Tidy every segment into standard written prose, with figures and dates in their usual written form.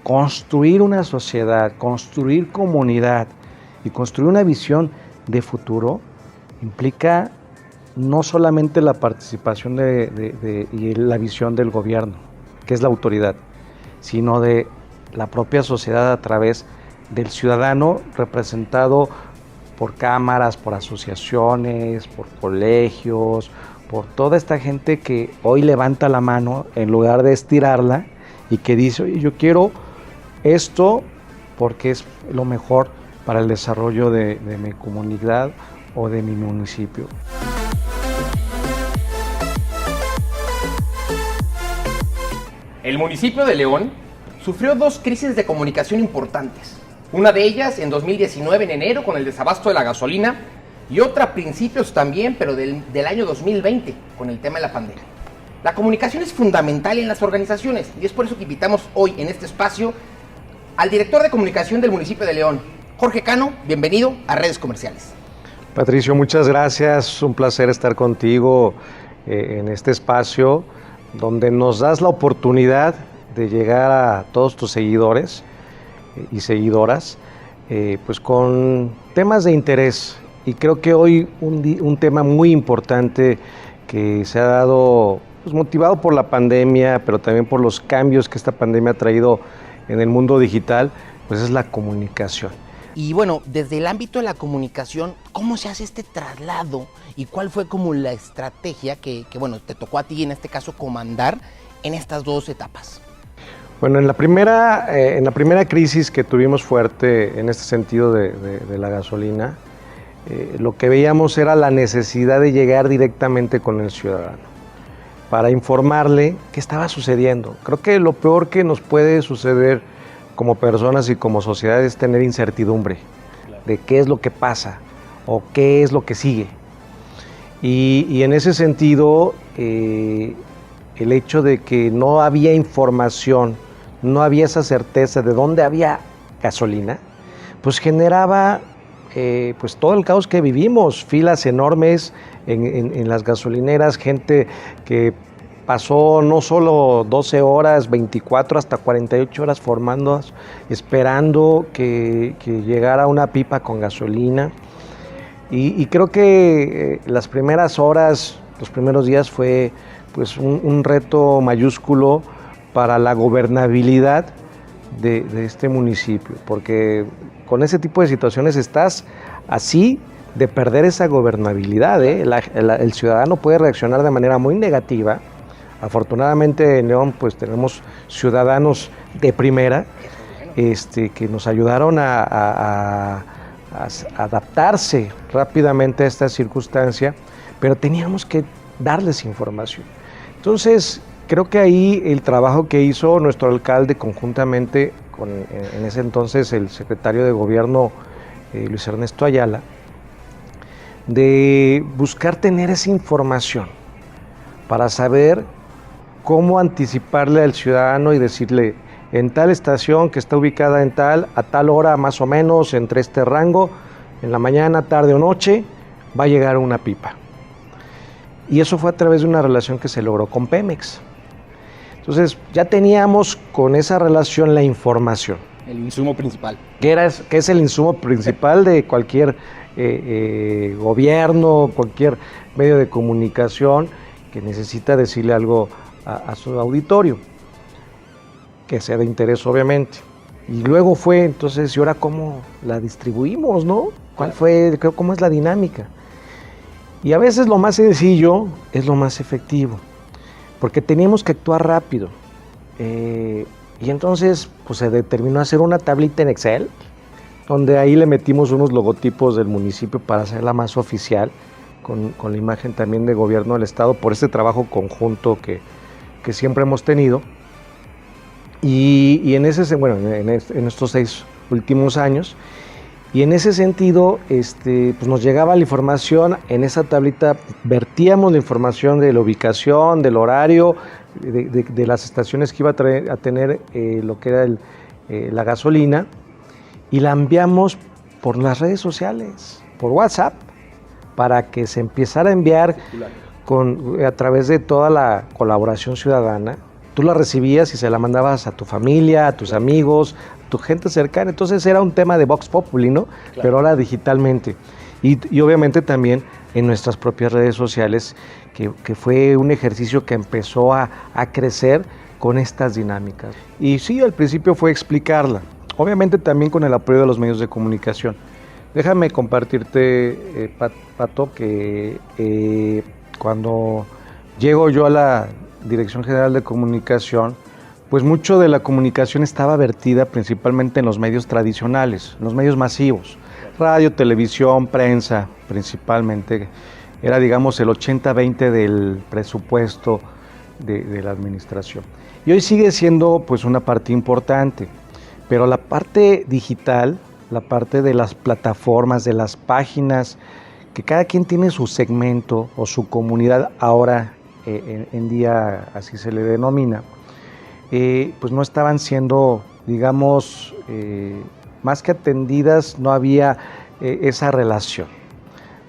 construir una sociedad, construir comunidad y construir una visión de futuro implica no solamente la participación y la visión del gobierno, que es la autoridad, sino de la propia sociedad a través del ciudadano representado por cámaras, por asociaciones, por colegios, por toda esta gente que hoy levanta la mano en lugar de estirarla y que dice, oye, yo quiero esto porque es lo mejor para el desarrollo de mi comunidad o de mi municipio. El municipio de León sufrió dos crisis de comunicación importantes. Una de ellas en 2019, en enero, con el desabasto de la gasolina, y otra a principios también, pero del año 2020, con el tema de la pandemia. La comunicación es fundamental en las organizaciones y es por eso que invitamos hoy en este espacio al director de comunicación del municipio de León, Jorge Cano. Bienvenido a Redes Comerciales. Patricio, muchas gracias. Un placer estar contigo en este espacio donde nos das la oportunidad de llegar a todos tus seguidores y seguidoras pues con temas de interés. Y creo que hoy un tema muy importante que se ha dado pues, motivado por la pandemia, pero también por los cambios que esta pandemia ha traído en el mundo digital, pues es la comunicación. Y bueno, desde el ámbito de la comunicación, ¿cómo se hace este traslado? ¿Y cuál fue como la estrategia que bueno, te tocó a ti en este caso comandar en estas dos etapas? Bueno, en la primera crisis que tuvimos fuerte en este sentido de la gasolina, lo que veíamos era la necesidad de llegar directamente con el ciudadano para informarle qué estaba sucediendo. Creo que lo peor que nos puede suceder como personas y como sociedad es tener incertidumbre de qué es lo que pasa o qué es lo que sigue. Y en ese sentido, el hecho de que no había información, no había esa certeza de dónde había gasolina, pues generaba pues todo el caos que vivimos, filas enormes en las gasolineras, gente que pasó no solo 12 horas, 24 hasta 48 horas formándolas, esperando que llegara una pipa con gasolina. Y creo que las primeras horas, los primeros días fue pues un reto mayúsculo para la gobernabilidad de este municipio, porque con ese tipo de situaciones estás así de perder esa gobernabilidad, ¿eh? El ciudadano puede reaccionar de manera muy negativa. Afortunadamente en León pues tenemos ciudadanos de primera que nos ayudaron a adaptarse rápidamente a esta circunstancia, pero teníamos que darles información. Entonces, creo que ahí el trabajo que hizo nuestro alcalde conjuntamente con en ese entonces el secretario de gobierno Luis Ernesto Ayala, de buscar tener esa información para saber cómo anticiparle al ciudadano y decirle en tal estación que está ubicada en a tal hora más o menos, entre este rango, en la mañana, tarde o noche, va a llegar una pipa. Y eso fue a través de una relación que se logró con Pemex. Entonces ya teníamos con esa relación la información. El insumo principal. Que es el insumo principal de cualquier gobierno, cualquier medio de comunicación que necesita decirle algo a su auditorio, que sea de interés obviamente. Y luego fue, entonces, ¿y ahora cómo la distribuimos, no? ¿Cómo es la dinámica? Y a veces lo más sencillo es lo más efectivo, porque teníamos que actuar rápido. Y entonces pues se determinó hacer una tablita en Excel, donde ahí le metimos unos logotipos del municipio para hacerla más oficial, con la imagen también de gobierno del estado, por este trabajo conjunto que siempre hemos tenido. Y en estos 6 últimos años, y en ese sentido, pues nos llegaba la información, en esa tablita vertíamos la información de la ubicación, del horario, de las estaciones que iba a tener lo que era la gasolina, y la enviamos por las redes sociales, por WhatsApp, para que se empezara a enviar a través de toda la colaboración ciudadana, tú la recibías y se la mandabas a tu familia, a tus amigos, a tu gente cercana. Entonces era un tema de Vox Populi, ¿no? Claro. Pero ahora digitalmente. Y obviamente también en nuestras propias redes sociales, que fue un ejercicio que empezó a crecer con estas dinámicas. Y sí, al principio fue explicarla, obviamente también con el apoyo de los medios de comunicación. Déjame compartirte, Pato, que cuando llego yo a la Dirección General de Comunicación, pues mucho de la comunicación estaba vertida principalmente en los medios tradicionales, los medios masivos, radio, televisión, prensa, principalmente. Era, digamos, el 80-20 del presupuesto de la administración. Y hoy sigue siendo pues una parte importante, pero la parte digital, la parte de las plataformas, de las páginas, que cada quien tiene su segmento o su comunidad ahora en día, así se le denomina, pues no estaban siendo, digamos, más que atendidas, no había esa relación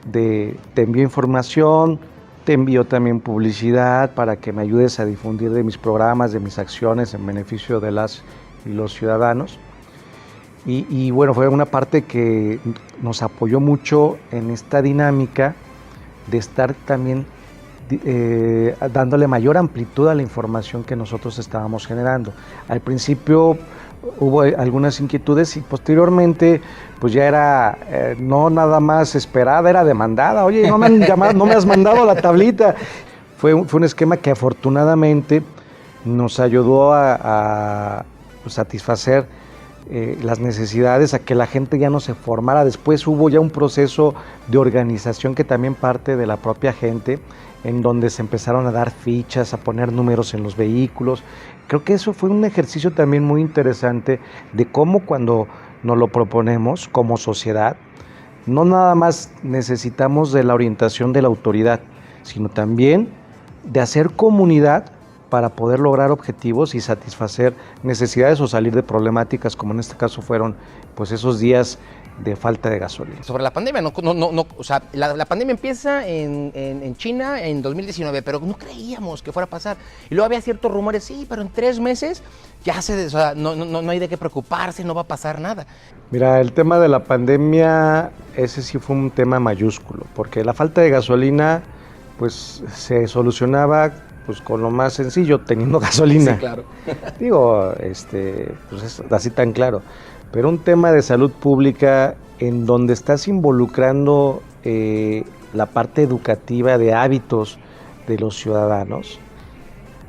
de te envío información, te envío también publicidad para que me ayudes a difundir de mis programas, de mis acciones en beneficio de las y los ciudadanos. Y bueno, fue una parte que nos apoyó mucho en esta dinámica de estar también dándole mayor amplitud a la información que nosotros estábamos generando. Al principio hubo algunas inquietudes y posteriormente pues ya era no nada más esperada, era demandada. Oye, no me han llamado, no me has mandado la tablita. Fue un esquema que afortunadamente nos ayudó a pues, satisfacer las necesidades, a que la gente ya no se formara. Después hubo ya un proceso de organización que también parte de la propia gente, en donde se empezaron a dar fichas, a poner números en los vehículos. Creo que eso fue un ejercicio también muy interesante de cómo cuando nos lo proponemos como sociedad, no nada más necesitamos de la orientación de la autoridad, sino también de hacer comunidad para poder lograr objetivos y satisfacer necesidades o salir de problemáticas, como en este caso fueron pues esos días de falta de gasolina. Sobre la pandemia, o sea, la pandemia empieza en China en 2019, pero no creíamos que fuera a pasar. Y luego había ciertos rumores, sí, pero en 3 meses ya o sea, no hay de qué preocuparse, no va a pasar nada. Mira, el tema de la pandemia, ese sí fue un tema mayúsculo, porque la falta de gasolina pues se solucionaba pues con lo más sencillo, teniendo gasolina. Sí, claro. Digo, pues es así tan claro. Pero un tema de salud pública en donde estás involucrando la parte educativa de hábitos de los ciudadanos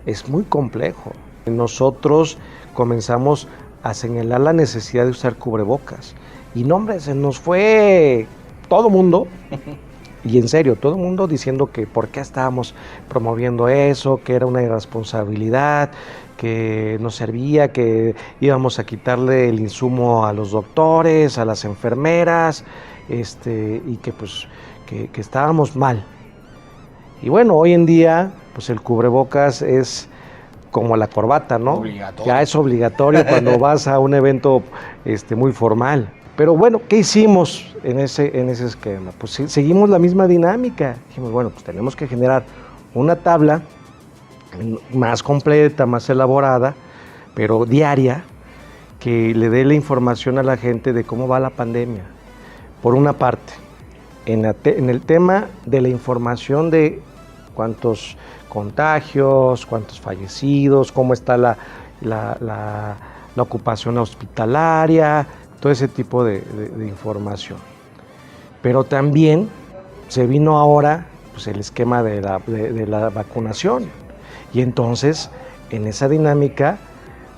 es muy complejo. Nosotros comenzamos a señalar la necesidad de usar cubrebocas. Y no, hombre, se nos fue todo mundo. Y en serio, todo el mundo diciendo que por qué estábamos promoviendo eso, que era una irresponsabilidad, que no servía, que íbamos a quitarle el insumo a los doctores, a las enfermeras, y que pues que estábamos mal. Y bueno, hoy en día, pues el cubrebocas es como la corbata, ¿no? Obligatorio. Ya es obligatorio cuando vas a un evento muy formal. Pero bueno, ¿qué hicimos en ese esquema? Pues seguimos la misma dinámica. Dijimos, bueno, pues tenemos que generar una tabla más completa, más elaborada, pero diaria, que le dé la información a la gente de cómo va la pandemia. Por una parte, en el tema de la información de cuántos contagios, cuántos fallecidos, cómo está la ocupación hospitalaria, todo ese tipo de información. Pero también se vino ahora pues, el esquema de la vacunación. Y entonces, en esa dinámica,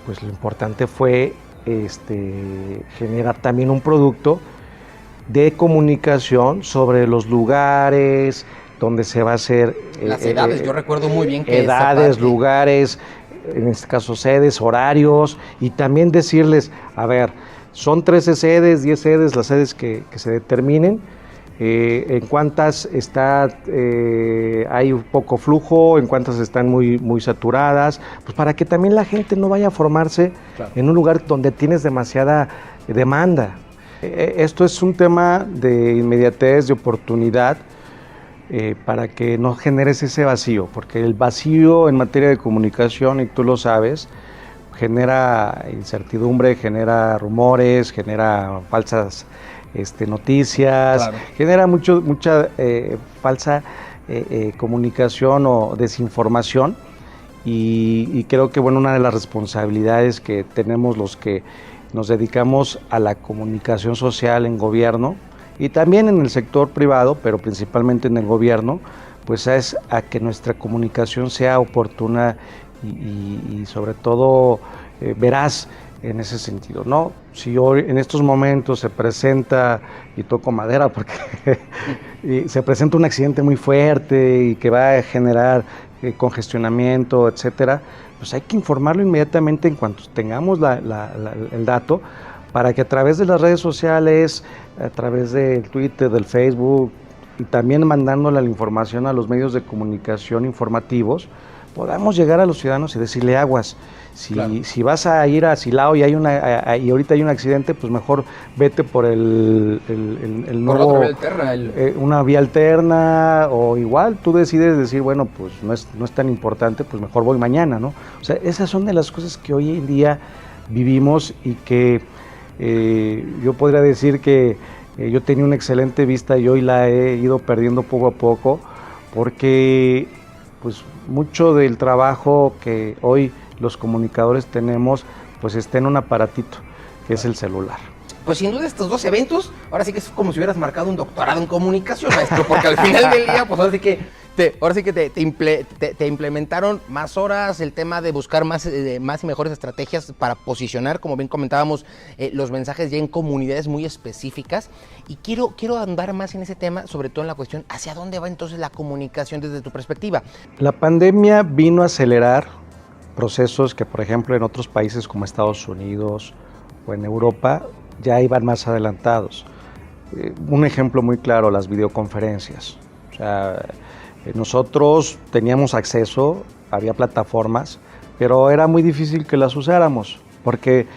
pues lo importante fue generar también un producto de comunicación sobre los lugares donde se va a hacer. Las edades, yo recuerdo muy bien que edades, lugares, en este caso sedes, horarios, y también decirles, a ver, son 13 sedes, 10 sedes, las sedes que se determinen, en cuántas hay un poco flujo, en cuántas están muy saturadas, pues para que también la gente no vaya a formarse en un lugar donde tienes demasiada demanda. Esto es un tema de inmediatez, de oportunidad, para que no generes ese vacío, porque el vacío en materia de comunicación, y tú lo sabes, genera incertidumbre, genera rumores, genera falsas noticias, claro, genera mucha falsa comunicación o desinformación, y creo que bueno, una de las responsabilidades que tenemos los que nos dedicamos a la comunicación social en gobierno y también en el sector privado, pero principalmente en el gobierno, pues es a que nuestra comunicación sea oportuna y sobre todo veraz en ese sentido, ¿no? Si hoy en estos momentos se presenta, y toco madera porque y se presenta un accidente muy fuerte y que va a generar congestionamiento, etcétera, pues hay que informarlo inmediatamente en cuanto tengamos el dato, para que a través de las redes sociales, a través del Twitter, del Facebook, y también mandándole la información a los medios de comunicación informativos, podamos llegar a los ciudadanos y decirle aguas. Si vas a ir a Silao y y ahorita hay un accidente, pues mejor vete por el nuevo, por la otra vía alterna, una vía alterna, o igual tú decides decir, bueno, pues no es tan importante, pues mejor voy mañana, ¿no? O sea, esas son de las cosas que hoy en día vivimos y que yo podría decir que yo tenía una excelente vista y hoy la he ido perdiendo poco a poco, porque pues mucho del trabajo que hoy los comunicadores tenemos, pues está en un aparatito, que es el celular. Pues sin duda estos dos eventos, ahora sí que es como si hubieras marcado un doctorado en comunicación, maestro, porque al final del día, pues ahora sí que te implementaron más horas, el tema de buscar más y mejores estrategias para posicionar, como bien comentábamos, los mensajes ya en comunidades muy específicas. Y quiero andar más en ese tema, sobre todo en la cuestión, ¿hacia dónde va entonces la comunicación desde tu perspectiva? La pandemia vino a acelerar procesos que, por ejemplo, en otros países como Estados Unidos o en Europa ya iban más adelantados. Un ejemplo muy claro, las videoconferencias. O sea, nosotros teníamos acceso, había plataformas, pero era muy difícil que las usáramos, porque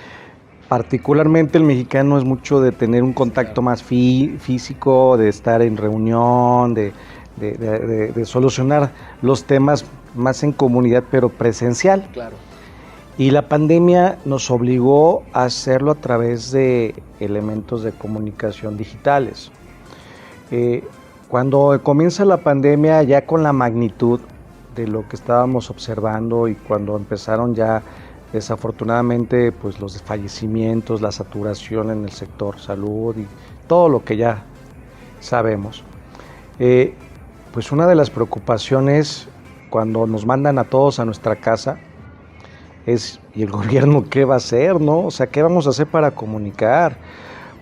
particularmente el mexicano es mucho de tener un contacto más físico, de estar en reunión, de solucionar los temas más en comunidad, pero presencial. Claro. Y la pandemia nos obligó a hacerlo a través de elementos de comunicación digitales. Cuando comienza la pandemia, ya con la magnitud de lo que estábamos observando y cuando empezaron ya desafortunadamente pues los fallecimientos, la saturación en el sector salud y todo lo que ya sabemos, pues una de las preocupaciones cuando nos mandan a todos a nuestra casa es, ¿y el gobierno qué va a hacer, no? O sea, ¿qué vamos a hacer para comunicar?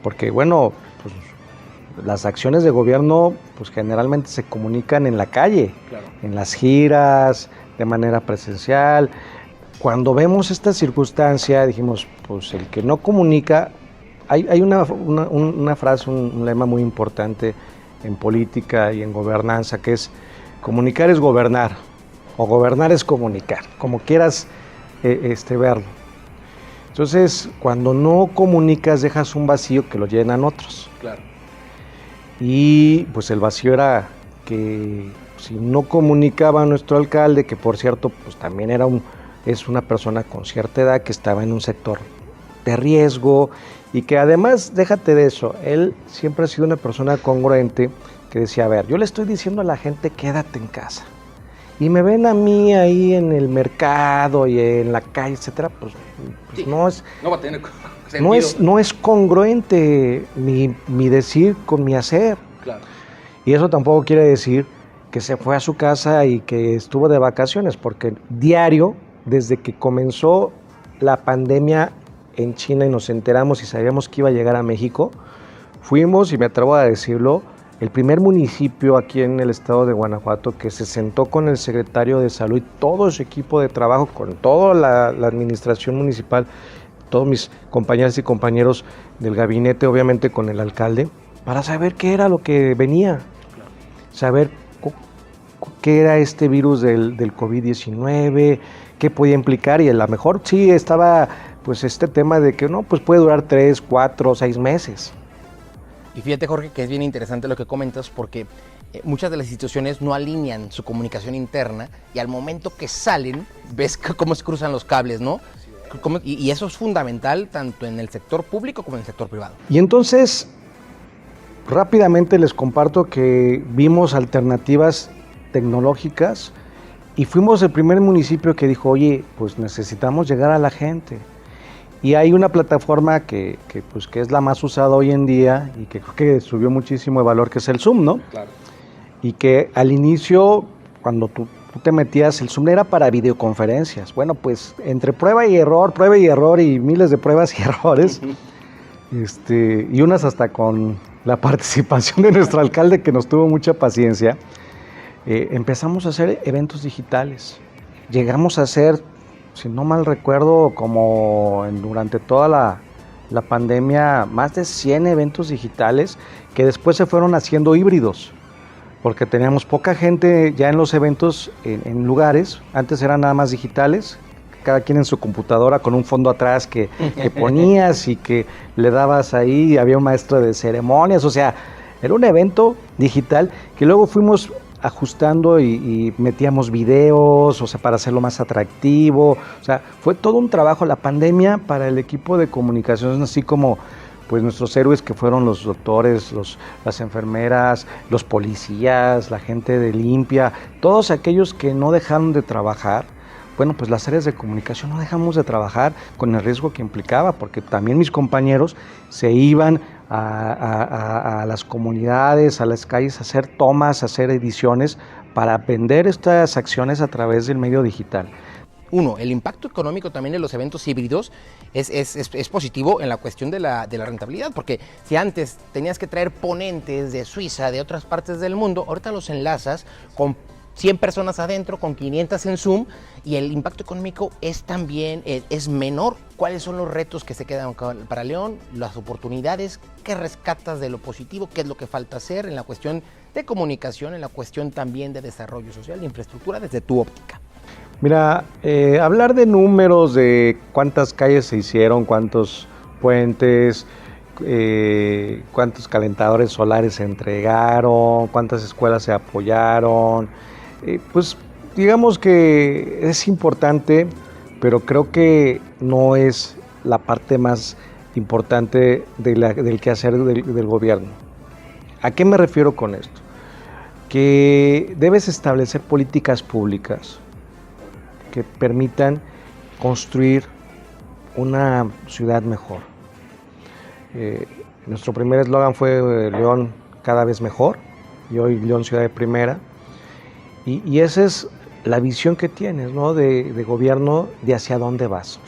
Porque bueno, pues las acciones de gobierno pues generalmente se comunican en la calle, claro, en las giras, de manera presencial. Cuando vemos esta circunstancia dijimos, pues el que no comunica, hay una frase, un lema muy importante en política y en gobernanza, que es: comunicar es gobernar, o gobernar es comunicar, como quieras verlo. Entonces, cuando no comunicas, dejas un vacío que lo llenan otros. Claro. Y pues el vacío era que si no comunicaba nuestro alcalde, que por cierto, pues también es una persona con cierta edad que estaba en un sector de riesgo y que además, déjate de eso, él siempre ha sido una persona congruente que decía, a ver, yo le estoy diciendo a la gente quédate en casa y me ven a mí ahí en el mercado y en la calle, etcétera, pues sí, no va a tener sentido. No es congruente mi decir con mi hacer. Claro. Y eso tampoco quiere decir que se fue a su casa y que estuvo de vacaciones, porque diario, desde que comenzó la pandemia en China y nos enteramos y sabíamos que iba a llegar a México, fuimos, y me atrevo a decirlo, el primer municipio aquí en el estado de Guanajuato que se sentó con el secretario de Salud y todo su equipo de trabajo, con toda la administración municipal, todos mis compañeras y compañeros del gabinete, obviamente con el alcalde, para saber qué era lo que venía, saber qué era este virus del COVID-19, qué podía implicar, y a lo mejor sí estaba pues este tema de que no, pues puede durar 3, 4, 6 meses. Y fíjate, Jorge, que es bien interesante lo que comentas, porque muchas de las instituciones no alinean su comunicación interna y al momento que salen, ves cómo se cruzan los cables, ¿no? Y eso es fundamental tanto en el sector público como en el sector privado. Y entonces, rápidamente les comparto que vimos alternativas tecnológicas y fuimos el primer municipio que dijo, oye, pues necesitamos llegar a la gente. Y hay una plataforma que es la más usada hoy en día y que creo que subió muchísimo de valor, que es el Zoom, ¿no? Claro. Y que al inicio, cuando tú te metías, el Zoom era para videoconferencias. Bueno, pues entre prueba y error y miles de pruebas y errores, y unas hasta con la participación de nuestro alcalde, que nos tuvo mucha paciencia, empezamos a hacer eventos digitales. Llegamos a hacer, si no mal recuerdo, como durante toda la pandemia, más de 100 eventos digitales que después se fueron haciendo híbridos, porque teníamos poca gente ya en los eventos en lugares. Antes eran nada más digitales, cada quien en su computadora con un fondo atrás que ponías y que le dabas ahí, había un maestro de ceremonias, o sea, era un evento digital que luego fuimos ajustando y metíamos videos, o sea, para hacerlo más atractivo. O sea, fue todo un trabajo la pandemia para el equipo de comunicaciones, así como pues nuestros héroes que fueron los doctores, las enfermeras, los policías, la gente de limpia, todos aquellos que no dejaron de trabajar. Bueno, pues las áreas de comunicación no dejamos de trabajar con el riesgo que implicaba, porque también mis compañeros se iban a las comunidades, a las calles, a hacer tomas, a hacer ediciones para vender estas acciones a través del medio digital. Uno, el impacto económico también de los eventos híbridos es positivo en la cuestión de la rentabilidad, porque si antes tenías que traer ponentes de Suiza, de otras partes del mundo, ahorita los enlazas con 100 personas adentro, con 500 en Zoom, y el impacto económico es también es menor. ¿Cuáles son los retos que se quedan para León? Las oportunidades, ¿qué rescatas de lo positivo? ¿Qué es lo que falta hacer en la cuestión de comunicación, en la cuestión también de desarrollo social, de infraestructura, desde tu óptica? Mira, hablar de números, de cuántas calles se hicieron, cuántos puentes, cuántos calentadores solares se entregaron, cuántas escuelas se apoyaron, pues digamos que es importante, pero creo que no es la parte más importante del quehacer del gobierno. ¿A qué me refiero con esto? Que debes establecer políticas públicas que permitan construir una ciudad mejor. Nuestro primer eslogan fue León cada vez mejor, y hoy León ciudad de primera. Y esa es la visión que tienes, ¿no? de gobierno, de hacia dónde vas.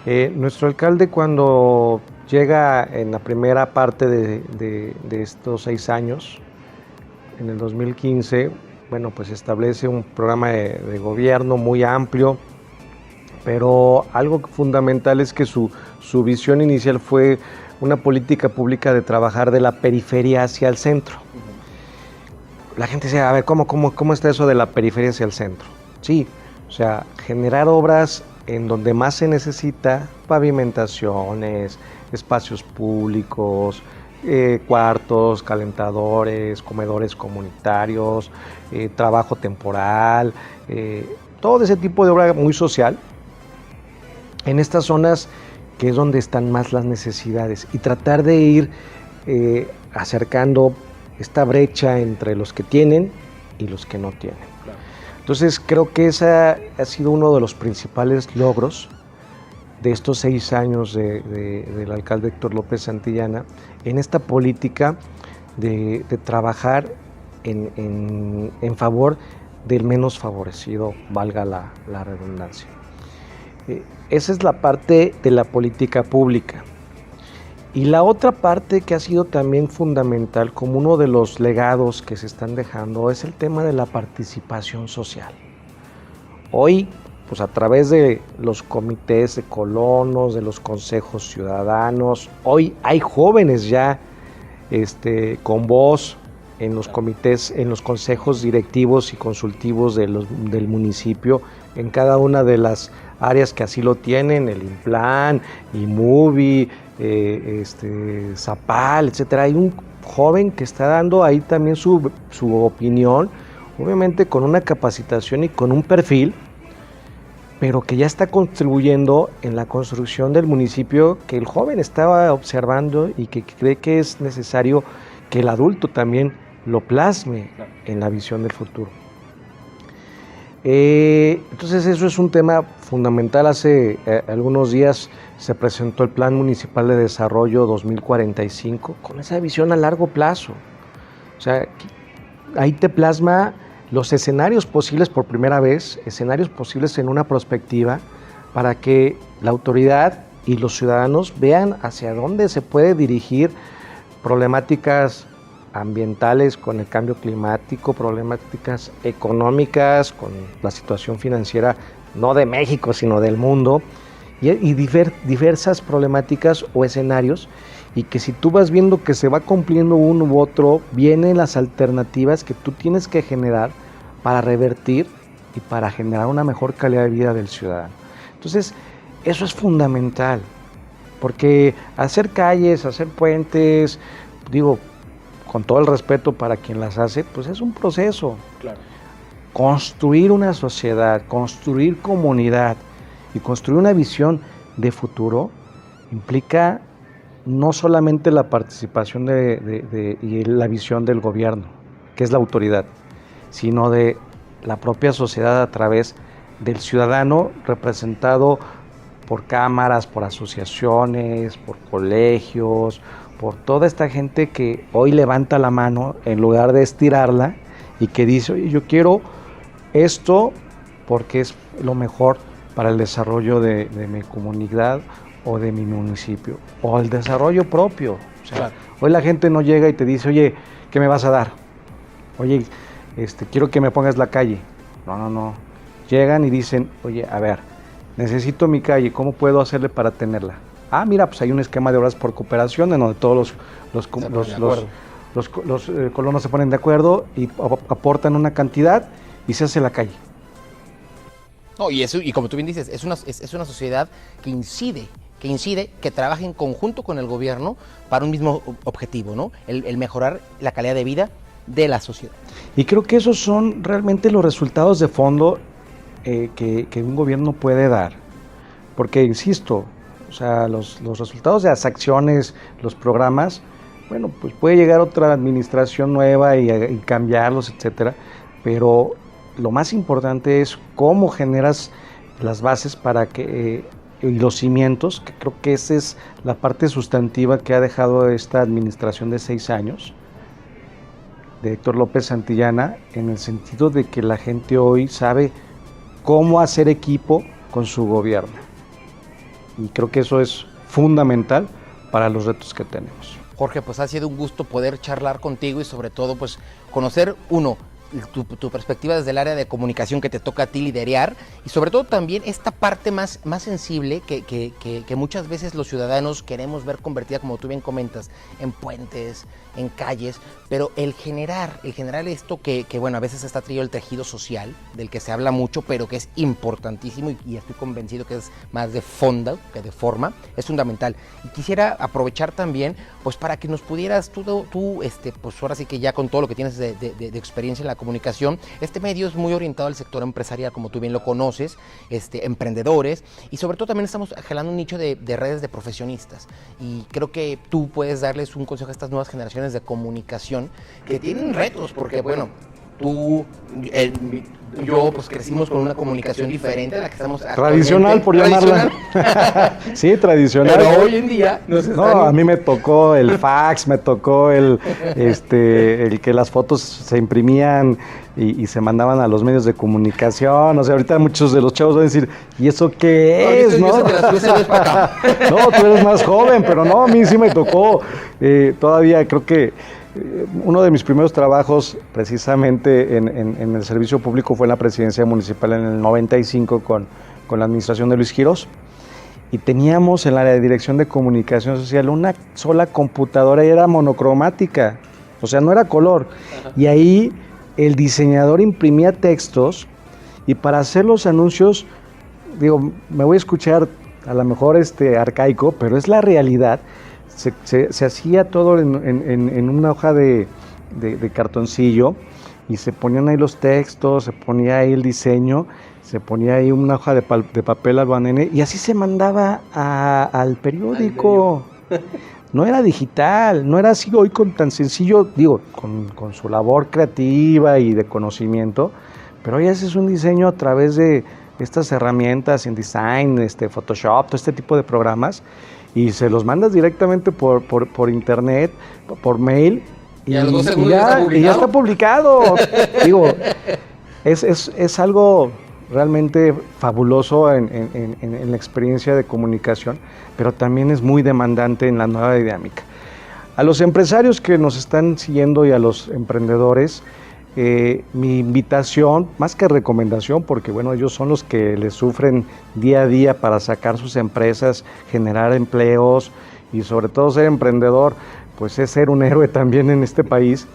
Nuestro alcalde, cuando llega en la primera parte de estos 6 años, en el 2015, bueno, pues establece un programa de gobierno muy amplio, pero algo fundamental es que su visión inicial fue una política pública de trabajar de la periferia hacia el centro. La gente decía, a ver, ¿cómo está eso de la periferia hacia el centro? Sí, o sea, generar obras en donde más se necesita, pavimentaciones, espacios públicos, cuartos, calentadores, comedores comunitarios, trabajo temporal, todo ese tipo de obra muy social en estas zonas que es donde están más las necesidades, y tratar de ir acercando esta brecha entre los que tienen y los que no tienen. Claro. Entonces creo que ese ha sido uno de los principales logros de estos 6 años del alcalde Héctor López Santillana en esta política de trabajar en favor del menos favorecido, valga la redundancia. Esa es la parte de la política pública. Y la otra parte que ha sido también fundamental como uno de los legados que se están dejando es el tema de la participación social. Hoy, pues a través de los comités de colonos, de los consejos ciudadanos, hoy hay jóvenes ya con voz en los comités, en los consejos directivos y consultivos del municipio, en cada una de las áreas que así lo tienen, el INPLAN, IMUBI, Zapal, etcétera. Hay un joven que está dando ahí también su opinión, obviamente con una capacitación y con un perfil, pero que ya está contribuyendo en la construcción del municipio que el joven estaba observando y que cree que es necesario que el adulto también lo plasme en la visión del futuro. Entonces eso es un tema fundamental. Hace algunos días se presentó el Plan Municipal de Desarrollo 2045 con esa visión a largo plazo. O sea, ahí te plasma los escenarios posibles por primera vez, escenarios posibles en una perspectiva para que la autoridad y los ciudadanos vean hacia dónde se puede dirigir problemáticas ambientales con el cambio climático, problemáticas económicas con la situación financiera, no de México, sino del mundo, y diversas problemáticas o escenarios, y que si tú vas viendo que se va cumpliendo uno u otro, vienen las alternativas que tú tienes que generar para revertir y para generar una mejor calidad de vida del ciudadano. Entonces, eso es fundamental, porque hacer calles, hacer puentes, digo, con todo el respeto para quien las hace, pues es un proceso. Claro. Construir una sociedad, construir comunidad y construir una visión de futuro implica no solamente la participación y la visión del gobierno, que es la autoridad, sino de la propia sociedad a través del ciudadano representado por cámaras, por asociaciones, por colegios, por toda esta gente que hoy levanta la mano en lugar de estirarla y que dice, oye, yo quiero esto porque es lo mejor para el desarrollo de mi comunidad o de mi municipio, o el desarrollo propio. O sea, claro. Hoy la gente no llega y te dice, oye, ¿qué me vas a dar? Oye, quiero que me pongas la calle. No. Llegan y dicen, oye, a ver, necesito mi calle, ¿cómo puedo hacerle para tenerla? Ah, mira, pues hay un esquema de obras por cooperación en donde todos los colonos se ponen de acuerdo y aportan una cantidad y se hace la calle. No, y como tú bien dices, es una sociedad que incide, que trabaja en conjunto con el gobierno para un mismo objetivo, ¿no? El mejorar la calidad de vida de la sociedad. Y creo que esos son realmente los resultados de fondo que un gobierno puede dar. Porque, insisto, o sea, los resultados de las acciones, los programas, bueno, pues puede llegar otra administración nueva y cambiarlos, etcétera, pero lo más importante es cómo generas las bases para que y los cimientos, que creo que esa es la parte sustantiva que ha dejado esta administración de 6 años de Héctor López Santillana, en el sentido de que la gente hoy sabe cómo hacer equipo con su gobierno. Y creo que eso es fundamental para los retos que tenemos. Jorge, pues ha sido un gusto poder charlar contigo y sobre todo pues conocer tu perspectiva desde el área de comunicación que te toca a ti liderear y sobre todo también esta parte más sensible que muchas veces los ciudadanos queremos ver convertida, como tú bien comentas, en puentes, en calles, pero el generar esto que bueno, a veces está traído el tejido social, del que se habla mucho, pero que es importantísimo y estoy convencido que es más de fondo que de forma, es fundamental. Y quisiera aprovechar también, pues para que nos pudieras tú pues ahora sí que ya con todo lo que tienes de experiencia en la comunicación, este medio es muy orientado al sector empresarial, como tú bien lo conoces, emprendedores, y sobre todo también estamos jalando un nicho de redes de profesionistas, y creo que tú puedes darles un consejo a estas nuevas generaciones de comunicación que tienen retos, porque bueno, tú, yo pues crecimos con una comunicación diferente a la que estamos tradicional, por llamarla. Sí, tradicional. Pero hoy en día a mí me tocó el fax, me tocó el que las fotos se imprimían y se mandaban a los medios de comunicación. O sea, ahorita muchos de los chavos van a decir, ¿y eso qué es? ¿No? No, tú eres más joven, pero no, a mí sí me tocó. Todavía creo que uno de mis primeros trabajos precisamente en el servicio público fue en la presidencia municipal en el 95 con la administración de Luis Quirós, y teníamos en la dirección de comunicación social una sola computadora y era monocromática. o sea, no era color. Y ahí el diseñador imprimía textos y para hacer los anuncios, digo, me voy a escuchar a lo mejor arcaico, pero es la realidad. Se hacía todo en una hoja de cartoncillo y se ponían ahí los textos, se ponía ahí el diseño, se ponía ahí una hoja de papel albanene y así se mandaba al periódico. No era digital, no era así hoy tan sencillo, digo, con su labor creativa y de conocimiento, pero hoy haces un diseño a través de estas herramientas, InDesign, Photoshop, todo este tipo de programas, y se los mandas directamente por internet, por mail, y ya está publicado. Digo, es algo realmente fabuloso en la experiencia de comunicación, pero también es muy demandante en la nueva dinámica. A los empresarios que nos están siguiendo y a los emprendedores, mi invitación, más que recomendación, porque bueno, ellos son los que le sufren día a día para sacar sus empresas, generar empleos y sobre todo ser emprendedor, pues es ser un héroe también en este país.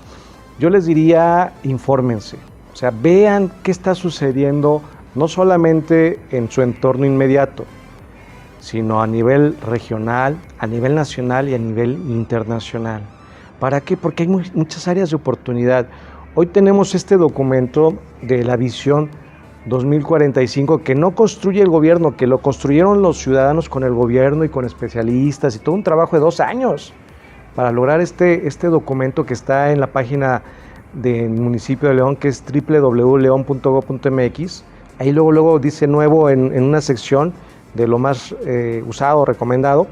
Yo les diría, infórmense, o sea, vean qué está sucediendo no solamente en su entorno inmediato, sino a nivel regional, a nivel nacional y a nivel internacional. ¿Para qué? Porque hay muchas áreas de oportunidad. Hoy tenemos este documento de la visión 2045 que no construye el gobierno, que lo construyeron los ciudadanos con el gobierno y con especialistas y todo un trabajo de 2 años para lograr este documento que está en la página del municipio de León, que es www.leon.gov.mx. Ahí luego dice nuevo en una sección de lo más usado, recomendado,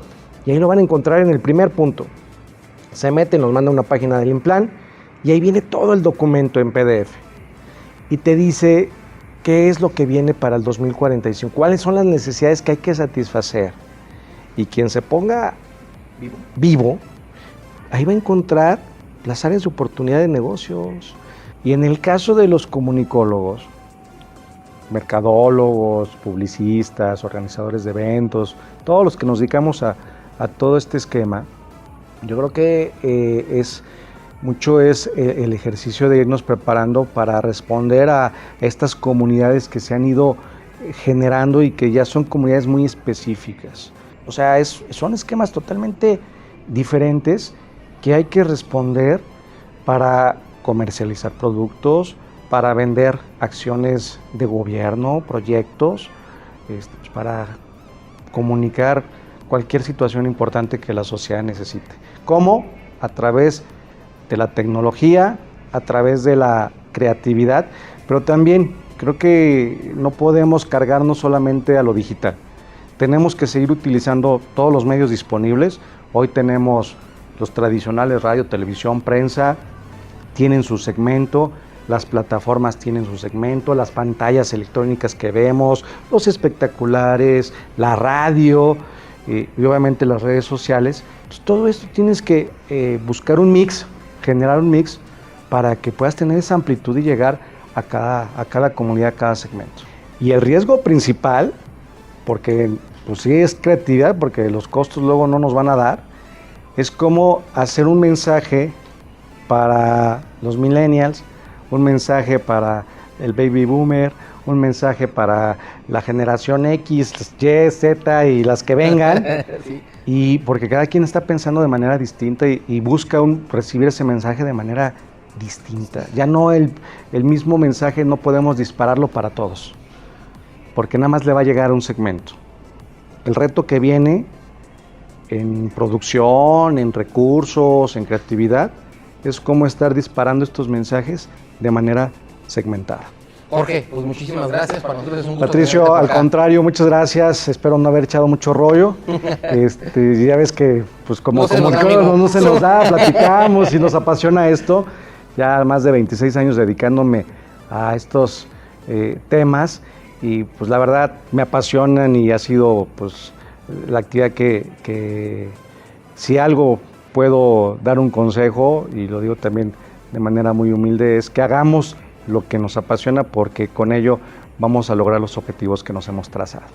y ahí lo van a encontrar en el primer punto. Se meten, nos manda una página del Implan, y ahí viene todo el documento en PDF. Y te dice qué es lo que viene para el 2045, cuáles son las necesidades que hay que satisfacer. Y quien se ponga vivo, ahí va a encontrar las áreas de oportunidad de negocios. Y en el caso de los comunicólogos, mercadólogos, publicistas, organizadores de eventos, todos los que nos dedicamos a todo este esquema, yo creo que es el ejercicio de irnos preparando para responder a estas comunidades que se han ido generando y que ya son comunidades muy específicas. O sea, son esquemas totalmente diferentes que hay que responder para comercializar productos, para vender acciones de gobierno, proyectos, para comunicar cualquier situación importante que la sociedad necesite. ¿Cómo? A través de la tecnología, a través de la creatividad, pero también creo que no podemos cargarnos solamente a lo digital. Tenemos que seguir utilizando todos los medios disponibles. Hoy tenemos los tradicionales, radio, televisión, prensa, tienen su segmento, las plataformas tienen su segmento, las pantallas electrónicas que vemos, los espectaculares, la radio y obviamente las redes sociales. Entonces, todo esto tienes que buscar un mix, generar un mix para que puedas tener esa amplitud y llegar a cada comunidad, a cada segmento. Y el riesgo principal, porque pues sí es creatividad, porque los costos luego no nos van a dar, es cómo hacer un mensaje para los millennials, un mensaje para el baby boomer, un mensaje para la generación X, Y, Z y las que vengan. Sí. Y porque cada quien está pensando de manera distinta y busca recibir ese mensaje de manera distinta. Ya no el mismo mensaje, no podemos dispararlo para todos, porque nada más le va a llegar a un segmento. El reto que viene en producción, en recursos, en creatividad, es cómo estar disparando estos mensajes de manera segmentada. Jorge, pues muchísimas gracias, para nosotros es un gusto. Patricio, al contrario, muchas gracias, espero no haber echado mucho rollo. Ya ves que pues como no se nos da, platicamos y nos apasiona esto. Ya más de 26 años dedicándome a estos temas y pues la verdad me apasionan y ha sido pues la actividad que si algo puedo dar un consejo, y lo digo también de manera muy humilde, es que hagamos lo que nos apasiona, porque con ello vamos a lograr los objetivos que nos hemos trazado.